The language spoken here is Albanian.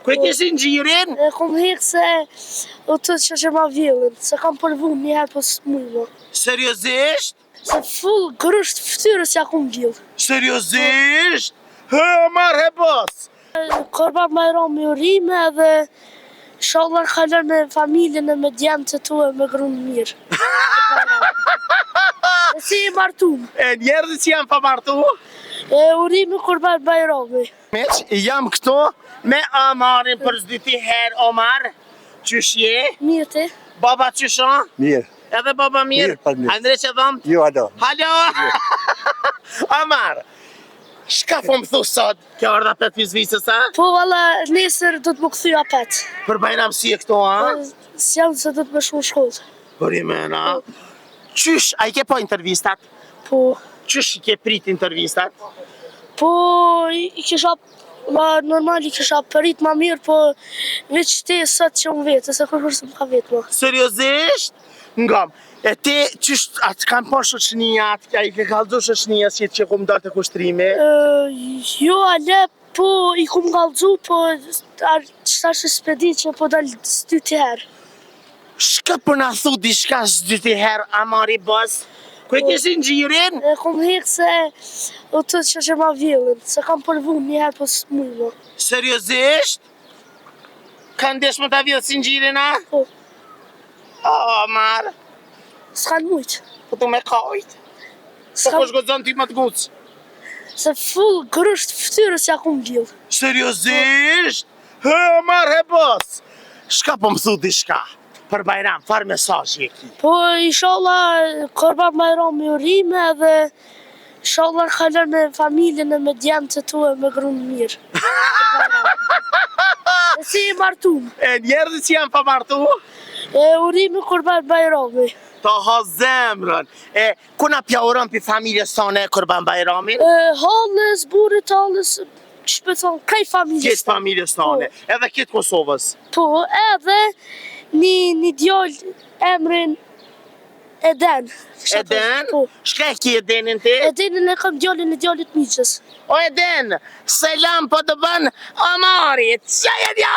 Ku e kishin gjirin? E kom hek se o të që ma vjellën, se kam përvu njëherë po s'muj mo. Seriozisht? Se full grësht ftyrës ja kom vjellë. Seriozisht? Hë, Omar, he bos! Kurban Bayram i urime dhe inshallah kalon me familjen e me djemtë të tu e me grunë mirë. E si i martum. E njerëzit që janë pa martu? E urime Kurban Bayrami. Meq, jam këtu me Omarin për zdyti herë, Omar. Qysh je? Mirë ti? Baba qysha? Mirë. Edhe baba mirë? Mirë, pas mirë. Andre që dhëm? Jo, ado. Halo! Omar, shka po më thu sot? Kjo ardha 5 vizvisës, a? Po valla nesër do të më këthy apet. Për Bajram si e këto, a? S'jam se do të më shku në shkollë. Për i mena. Qysh, a i ke po intervistat? Po, Qysh i ke prit intervistat? po i kisha, normal i kisha përit ma mirë, po veç ti sot që unë vetë, se kërë se më ka vetë ma. Seriozisht? Ngam, e te qysh, atë kam po shoqënijat, a i ke kalëzu shoqënija si që kom dalë të kushtrimi? Jo, ale, po i kum galëzu, po qëta që s'pedi që po dalë s'ty të herë. Shka për na thu diçka s'dyti herë, Amari bos? Ku e kishin gjirin? E kom hek se o të që ma vjellën, se kam përvu njëherë po s'muj mo. Seriozisht? Ka ndesh më ta vjellë si gjirin, a? Po, Omar, s'kan mujtë. po tu me kajt. Po S'kan, kush godzon ti më të gucë? se full grësht ftyrës ja kom vjellë. Seriozisht? Hë, Omar, he bos! Shka po më thu diçka? Për Bajram, farë mesazhi e ki. Po, inshallah, Kurban Bayram i urime dhe inshallah kalon me familjen e me djemtë të tu e me grunë mirë. E si i martum. E njerëzit që janë pa martu? E urime Kurban Bayrami. Ta ha zemrën. E, kuna pja urën për familjes tonë e Kurban Bajramin? Halës, burit, halës, shpëton, kaj familjes. Kjetë familjes tonë, edhe kjetë Kosovës. Po, edhe një djallë emrin Eden. Eden? Po. Shka e ki Edenin ti? Edenin e kam djallin e djallit miqës. O Eden, selam po të bën Omarit. Qa e dja?